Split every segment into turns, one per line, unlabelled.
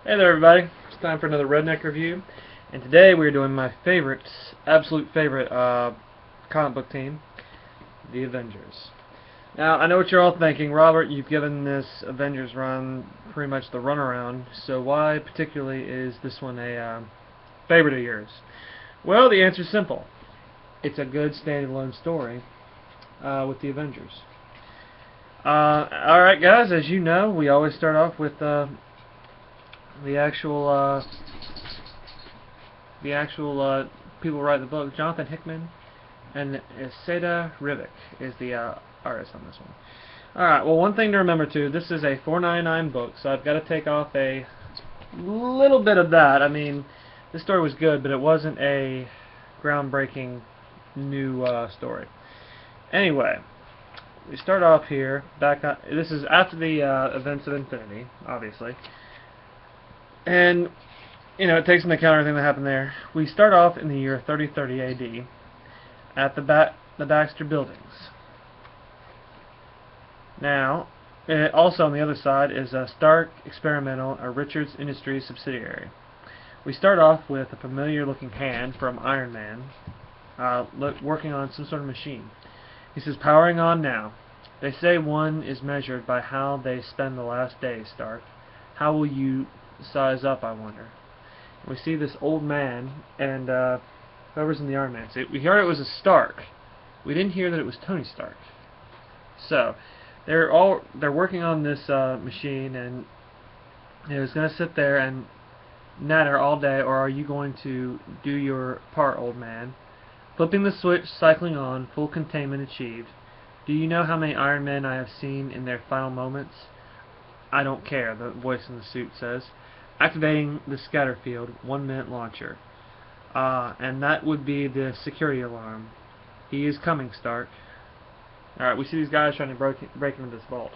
Hey there everybody, it's time for another Redneck review, and today we're doing my favorite, absolute favorite comic book team, the Avengers. Now, I know what you're all thinking, Robert, you've given this Avengers run pretty much the runaround, so why particularly is this one a favorite of yours? Well, the answer's simple. It's a good standalone story with the Avengers. Alright guys, as you know, we always start off with the actual people who write the book. Jonathan Hickman and Seda Rivik is the artist on this one. Alright, well, one thing to remember too, this is a $4.99 book, so I've got to take off a little bit of that. I mean, this story was good, but it wasn't a groundbreaking new story. Anyway, we start off here, this is after the events of Infinity, obviously. And, you know, it takes into account everything that happened there. We start off in the year 3030 AD at the Baxter Buildings. Now, also on the other side is Stark Experimental, a Richards Industries subsidiary. We start off with a familiar looking hand from Iron Man working on some sort of machine. He says, "Powering on now. They say one is measured by how they spend the last day, Stark. How will you size up, I wonder?" And we see this old man and whoever's in the Iron Man suit. We heard it was a Stark. We didn't hear that it was Tony Stark. So they're working on this machine, and it was going to sit there and natter all day. Or are you going to do your part, old man? Flipping the switch, cycling on, full containment achieved. Do you know how many Iron Men I have seen in their final moments? I don't care, the voice in the suit says. Activating the scatter field, 1 minute launcher. And that would be the security alarm. He is coming, Stark. Alright, we see these guys trying to break into this vault.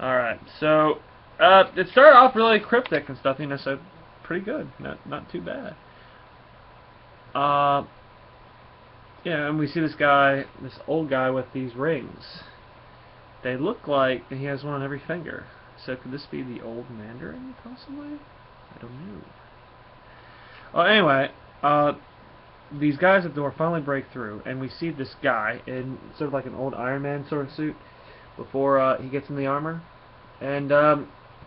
Alright, so it started off really cryptic and stuff, you know, so pretty good. Not too bad. Yeah, and we see this guy, this old guy with these rings. They look like he has one on every finger. So could this be the old Mandarin, possibly? I don't know. Well, anyway, these guys at the door finally break through, and we see this guy in sort of like an old Iron Man sort of suit before he gets in the armor. And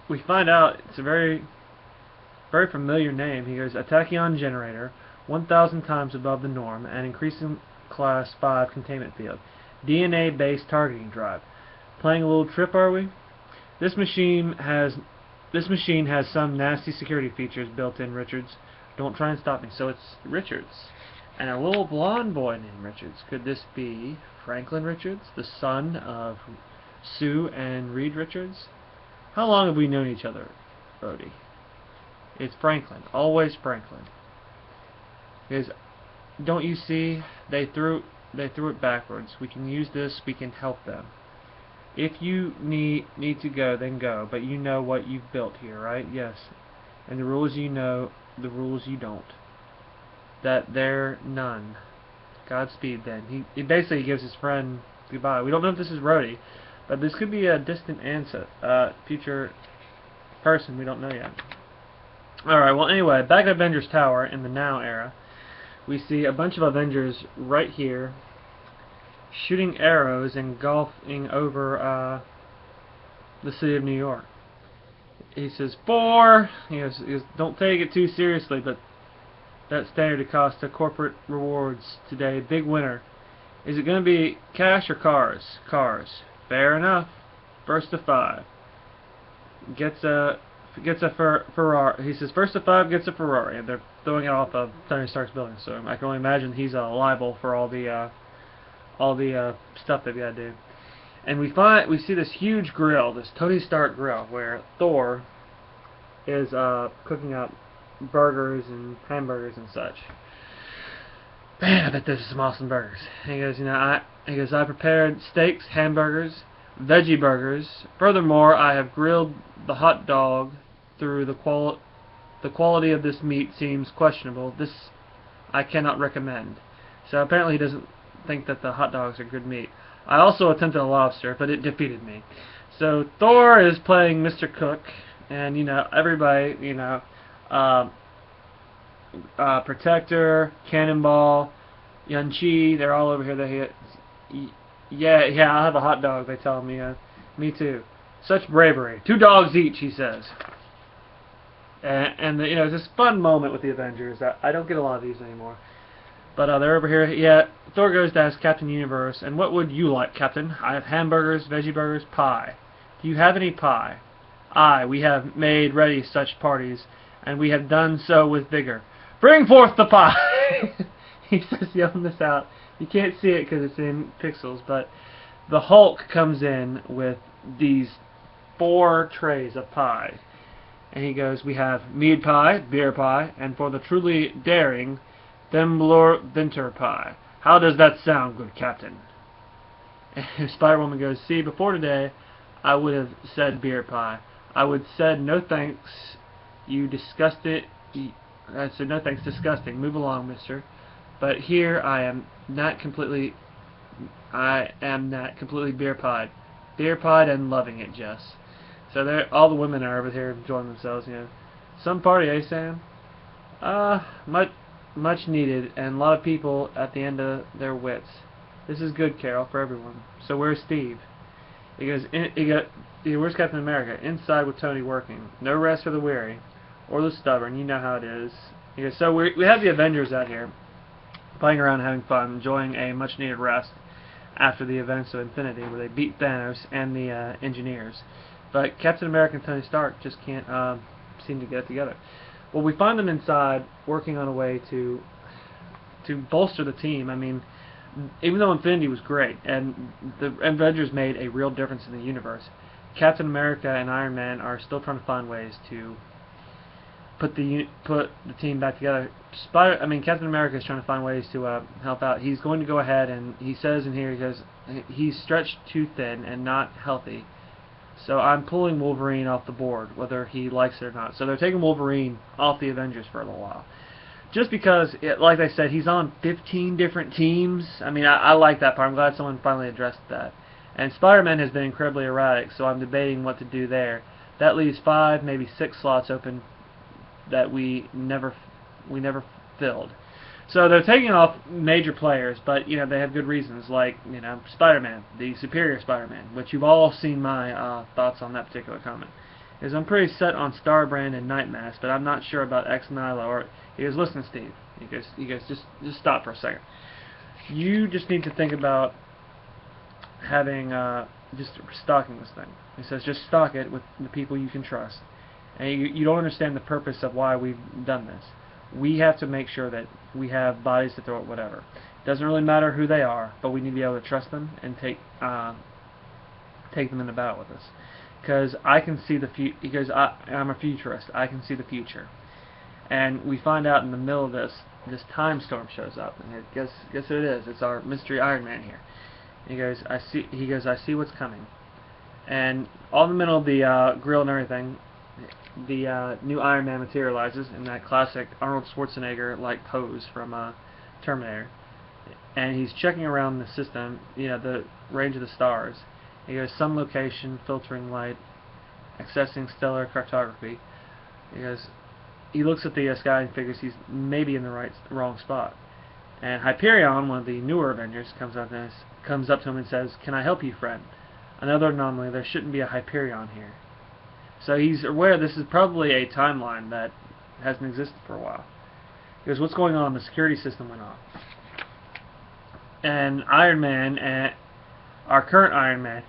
we find out it's a very, very familiar name. He goes, a tachyon generator, 1,000 times above the norm, and increasing class 5 containment field. DNA-based targeting drive. Playing a little trip, are we? This machine has some nasty security features built in, Richards. Don't try and stop me. So it's Richards. And a little blonde boy named Richards. Could this be Franklin Richards, the son of Sue and Reed Richards? How long have we known each other, Brody? It's Franklin. Always Franklin. Because, don't you see, they threw it backwards. We can use this, we can help them. If you need to go, then go. But you know what you've built here, right? Yes. And the rules you know, the rules you don't. That they're none. Godspeed, then. He basically gives his friend goodbye. We don't know if this is Rhodey, but this could be a distant ancestor, future person. We don't know yet. Alright, well, anyway, back at Avengers Tower in the Now era, we see a bunch of Avengers right here shooting arrows and golfing over the city of New York. He says, 4! He goes, don't take it too seriously, but that standard cost to corporate rewards today. Big winner. Is it going to be cash or cars? Cars. Fair enough. First to 5. Gets a Ferrari. He says, first to 5 gets a Ferrari. And they're throwing it off of Tony Stark's building. So I can only imagine he's liable for all the stuff they've got to do. And we see this huge grill, this Tony Stark grill, where Thor is cooking up burgers and hamburgers and such. Man, I bet this is some awesome burgers. And he goes, you know, I prepared steaks, hamburgers, veggie burgers. Furthermore, I have grilled the hot dog through the quality of this meat seems questionable. This I cannot recommend. So apparently he doesn't think that the hot dogs are good meat. I also attempted a lobster, but it defeated me. So Thor is playing Mr. Cook and everybody, uh, Protector, Cannonball, Yun-Chi, they're all over here. They hit. Yeah, yeah, I'll have a hot dog. They tell me. Me too. Such bravery. 2 dogs each, he says. And it's this fun moment with the Avengers. I don't get a lot of these anymore. But they're over here. Yeah, Thor goes to ask Captain Universe, and what would you like, Captain? I have hamburgers, veggie burgers, pie. Do you have any pie? Aye, we have made ready such parties, and we have done so with vigor. Bring forth the pie! He says, yelling this out. You can't see it because it's in pixels, but the Hulk comes in with these 4 trays of pie. And he goes, we have mead pie, beer pie, and for the truly daring, Themblor Winter pie. How does that sound, good Captain? And Spider-Woman goes, see, before today, I would have said beer pie. I would said, no thanks, you disgusted. I said, no thanks, disgusting. Move along, mister. But here I am not completely beer pied. Beer pied and loving it, Jess. So all the women are over here enjoying themselves, Some party, eh, Sam? Much needed, and a lot of people at the end of their wits. This is good, Carol, for everyone. So where's Steve? He goes, where's Captain America? Inside with Tony working. No rest for the weary, or the stubborn, you know how it is. He goes, so we have the Avengers out here, playing around, having fun, enjoying a much-needed rest after the events of Infinity, where they beat Thanos and the Engineers. But Captain America and Tony Stark just can't seem to get it together. Well, we find them inside working on a way to bolster the team. I mean, even though Infinity was great and the Avengers made a real difference in the universe, Captain America and Iron Man are still trying to find ways to put the team back together. Captain America is trying to find ways to help out. He's going to go ahead, and he says in here, he goes, he's stretched too thin and not healthy. So I'm pulling Wolverine off the board, whether he likes it or not. So they're taking Wolverine off the Avengers for a little while. Just because, like I said, he's on 15 different teams. I like that part. I'm glad someone finally addressed that. And Spider-Man has been incredibly erratic, so I'm debating what to do there. That leaves 5, maybe 6 slots open that we never filled. So they're taking off major players, but they have good reasons, like Spider-Man, the superior Spider-Man, which you've all seen my thoughts on that particular comment. Is I'm pretty set on Starbrand and Nightmask, but I'm not sure about X-Nihilo. Or he goes, listen, Steve. He goes, just stop for a second. You just need to think about having just stocking this thing. He says, just stock it with the people you can trust. And you don't understand the purpose of why we've done this. We have to make sure that we have bodies to throw at whatever. It doesn't really matter who they are, but we need to be able to trust them and take them in the battle with us. Because I can see the future. Because I'm a futurist. I can see the future. And we find out in the middle of this time storm shows up, and guess who it is? It's our mystery Iron Man here. He goes, I see what's coming. And all in the middle of the grill and everything, the new Iron Man materializes in that classic Arnold Schwarzenegger-like pose from Terminator. And he's checking around the system, the range of the stars. He goes, some location, filtering light, accessing stellar cartography. He looks at the sky and figures he's maybe in the wrong spot. And Hyperion, one of the newer Avengers, comes up to him and says, "Can I help you, friend? Another anomaly. There shouldn't be a Hyperion here." So he's aware this is probably a timeline that hasn't existed for a while. He goes, "What's going on?" The security system went off. And Iron Man, and our current Iron Man,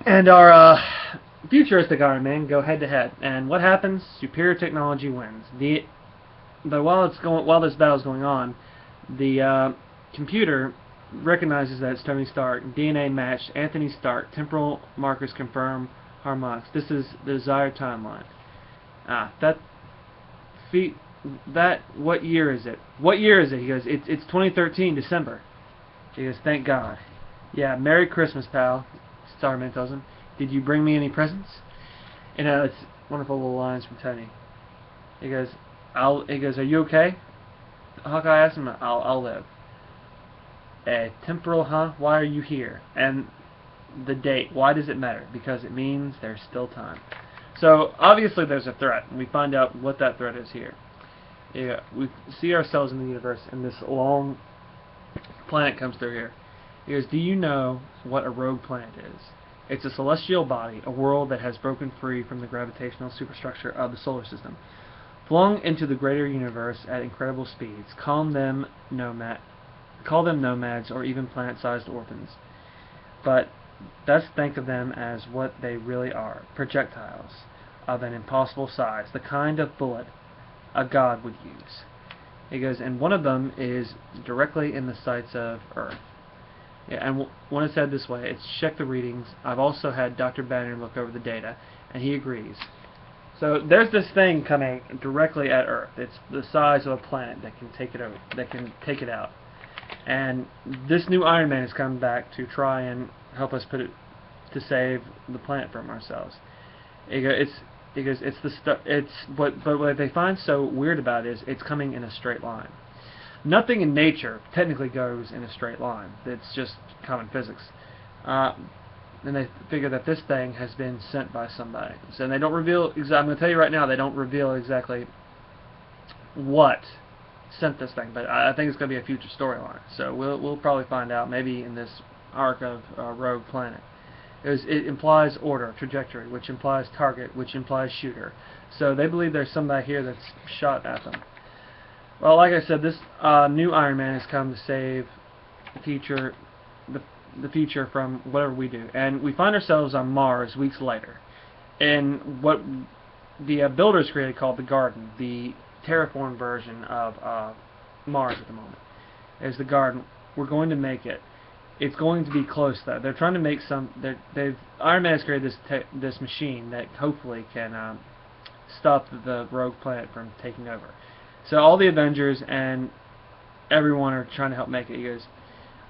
and our futuristic Iron Man go head to head. And what happens? Superior technology wins. But while this battle is going on, the computer recognizes that it's Tony Stark. DNA matched. Anthony Stark. Temporal markers confirm harmonics. This is the desired timeline. What year is it? What year is it? He goes, it's 2013, December. He goes, thank God. Yeah, Merry Christmas, pal. Starman tells him. Did you bring me any presents? It's wonderful little lines from Tony. He goes, are you okay? Hawkeye asks him, I'll live. Temporal, huh? Why are you here? And the date, why does it matter? Because it means there's still time. So obviously there's a threat, and we find out what that threat is here. Yeah, we see ourselves in the universe, and this long planet comes through here. He goes, do you know what a rogue planet is? It's a celestial body, a world that has broken free from the gravitational superstructure of the solar system, flung into the greater universe at incredible speeds. Call them nomads, or even planet-sized orphans. But best think of them as what they really are, projectiles of an impossible size, the kind of bullet a god would use. He goes, and one of them is directly in the sights of Earth. Yeah, and when it's said this way, it's check the readings. I've also had Dr. Banner look over the data, and he agrees. So there's this thing coming directly at Earth. It's the size of a planet that can take it over, that can take it out. And this new Iron Man has come back to try and help us to save the planet from ourselves. But what they find so weird about it is it's coming in a straight line. Nothing in nature technically goes in a straight line. It's just common physics. And they figure that this thing has been sent by somebody. So they don't reveal. I'm going to tell you right now, they don't reveal exactly what sent this thing, but I think it's going to be a future storyline. So we'll probably find out maybe in this arc of Rogue Planet. It implies order, trajectory, which implies target, which implies shooter. So they believe there's somebody here that's shot at them. Well, like I said, this new Iron Man has come to save the future, the future from whatever we do, and we find ourselves on Mars weeks later, in what the builders created called the Garden, the terraformed version of Mars at the moment. Is the Garden. We're going to make it. It's going to be close though. They're trying to make some. Iron Man has created this machine that hopefully can stop the rogue planet from taking over. So all the Avengers and everyone are trying to help make it. He goes,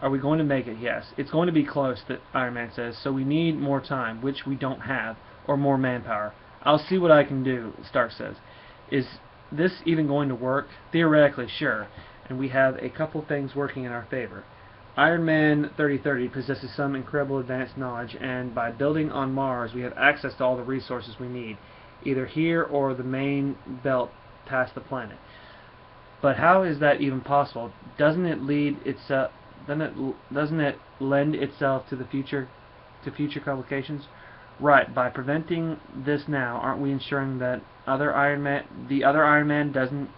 are we going to make it? Yes. It's going to be close, that Iron Man says, so we need more time, which we don't have, or more manpower. I'll see what I can do, Stark says. Is this even going to work? Theoretically, sure. And we have a couple things working in our favor. Iron Man 3030 possesses some incredible advanced knowledge, and by building on Mars, we have access to all the resources we need, either here or the main belt past the planet. But how is that even possible? Doesn't it lend itself to the future complications? Right. By preventing this now, aren't we ensuring that the other Iron Man doesn't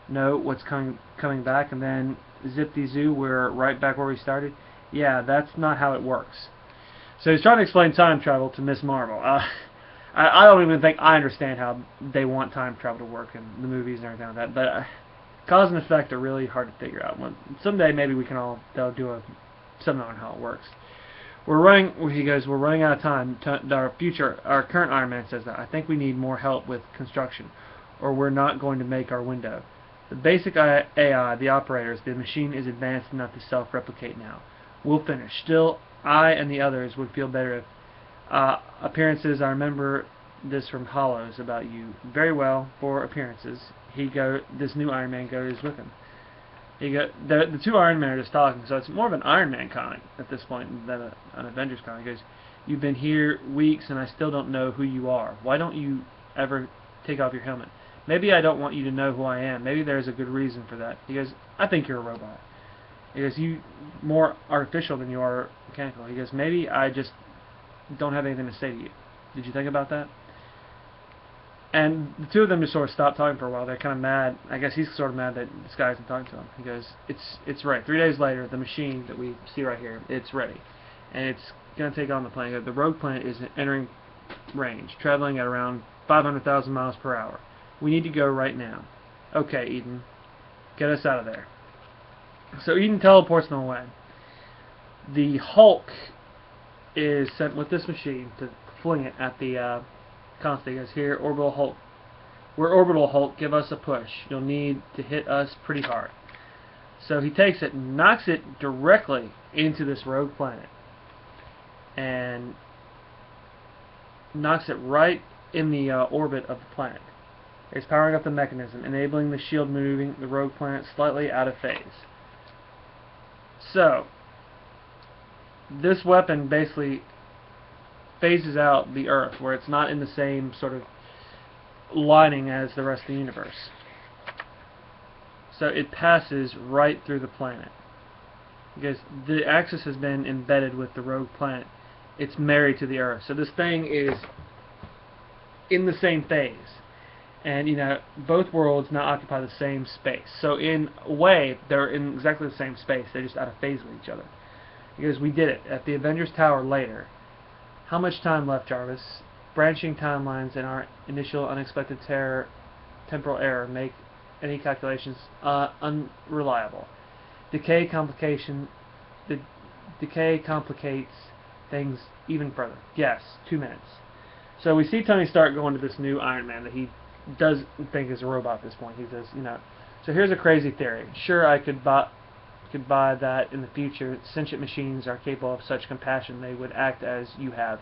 know what's coming back, and then zip-de-zoo, we're right back where we started? Yeah, that's not how it works. So he's trying to explain time travel to Miss Marvel. I don't even think I understand how they want time travel to work in the movies and everything like that, but cause and effect are really hard to figure out. Someday maybe they'll do a seminar on how it works. He goes, we're running out of time. Our current Iron Man says that. I think we need more help with construction, or we're not going to make our window. The basic AI, the operators, the machine is advanced enough to self-replicate now. We'll finish. Still, I and the others would feel better if appearances. I remember this from Hollows about you. Very well, for appearances. This new Iron Man goes with him. The two Iron Men are just talking, so it's more of an Iron Man comic at this point than an Avengers comic. He goes, you've been here weeks and I still don't know who you are. Why don't you ever take off your helmet? Maybe I don't want you to know who I am. Maybe there's a good reason for that. He goes, I think you're a robot. He goes, you more artificial than you are mechanical. He goes, maybe I just don't have anything to say to you. Did you think about that? And the two of them just sort of stopped talking for a while. They're kind of mad. I guess he's sort of mad that this guy isn't talking to him. He goes, it's ready. 3 days later, the machine that we see right here, it's ready. And it's going to take on the planet. The rogue planet is entering range, traveling at around 500,000 miles per hour. We need to go right now. Okay, Eden. Get us out of there. So Eden teleports them away. The Hulk is sent with this machine to fling it at the constant. He goes, here, Orbital Hulk. We're Orbital Hulk. Give us a push. You'll need to hit us pretty hard. So he takes it and knocks it directly into this rogue planet. And knocks it right in the orbit of the planet. It's powering up the mechanism, enabling the shield moving the rogue planet slightly out of phase. So, this weapon basically phases out the Earth, where it's not in the same sort of lining as the rest of the universe. So it passes right through the planet. Because the axis has been embedded with the rogue planet. It's married to the Earth. So this thing is in the same phase. And, you know, both worlds now occupy the same space. So in a way, they're in exactly the same space. They're just out of phase with each other. Because we did it. At the Avengers Tower later. How much time left, Jarvis? Branching timelines and our initial unexpected temporal error make any calculations unreliable. Decay complicates things even further. Yes, 2 minutes. So we see Tony Stark going to this new Iron Man that he doesn't think is a robot at this point. He says, you know, so here's a crazy theory. Sure, I could buy that in the future. Sentient machines are capable of such compassion they would act as you have.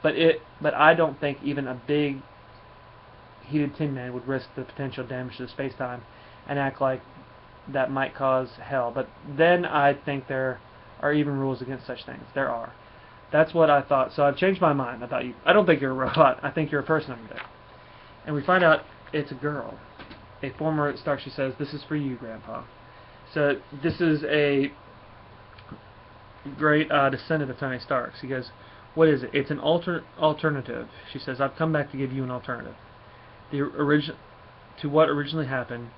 But I don't think even a big heated Tin Man would risk the potential damage to space-time and act like that might cause hell. But then I think there are even rules against such things. There are. That's what I thought. So I've changed my mind about you. I don't think you're a robot. I think you're a person over there. And we find out it's a girl. A former Stark, she says, this is for you, Grandpa. So this is a great descendant of Tony Stark's. He goes, what is it? It's an alternative. She says, I've come back to give you an alternative. To what originally happened.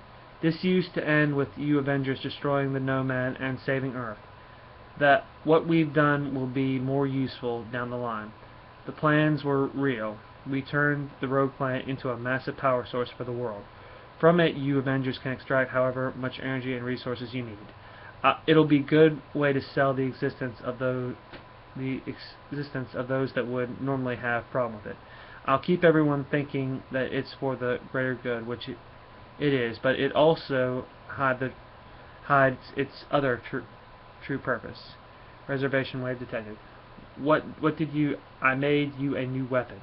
This used to end with you Avengers destroying the Nomad and saving Earth. That what we've done will be more useful down the line. The plans were real. We turned the rogue planet into a massive power source for the world. From it, you Avengers can extract however much energy and resources you need. It'll be a good way to sell the existence of those that would normally have problem with it. I'll keep everyone thinking that it's for the greater good, which it is, but it also hides its other true purpose. Reservation wave detected. What did you? I made you a new weapon.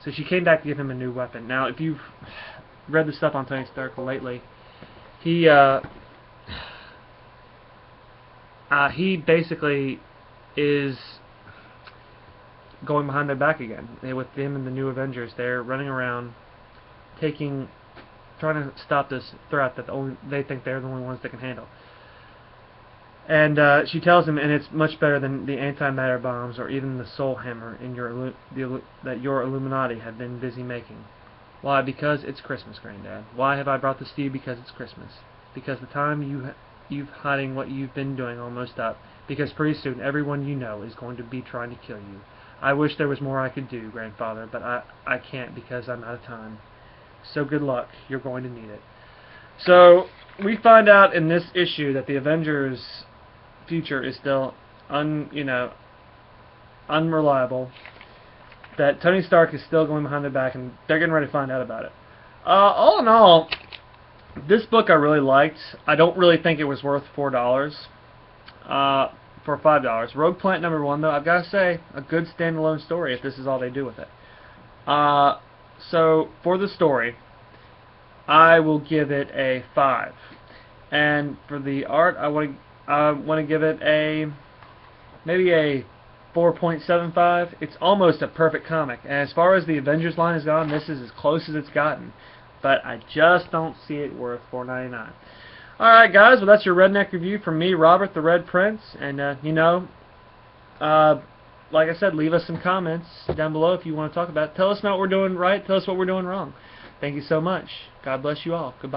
So she came back to give him a new weapon. Now, if you've read the stuff on Tony Stark lately, he basically is going behind their back again. With him and the new Avengers, they're running around trying to stop this threat that they think they're the only ones that can handle. And she tells him, and it's much better than the antimatter bombs or even the soul hammer that your Illuminati have been busy making. Why? Because it's Christmas, Granddad. Why have I brought this to you? Because it's Christmas. Because the time you've hiding what you've been doing almost up. Because pretty soon everyone you know is going to be trying to kill you. I wish there was more I could do, Grandfather, but I can't because I'm out of time. So good luck. You're going to need it. So we find out in this issue that the Avengers' future is still unreliable. That Tony Stark is still going behind their back, and they're getting ready to find out about it. All in all, this book I really liked. I don't really think it was worth $4 for $5. Rogue Planet #1, though, I've got to say, a good standalone story if this is all they do with it. So for the story, I will give it a 5. And for the art, I want to give it maybe a 4.75. It's almost a perfect comic. And as far as the Avengers line has gone, this is as close as it's gotten. But I just don't see it worth $4.99. Alright guys, well that's your Redneck review from me, Robert the Red Prince. And like I said, leave us some comments down below if you want to talk about it. Tell us what we're doing right, tell us what we're doing wrong. Thank you so much. God bless you all. Goodbye.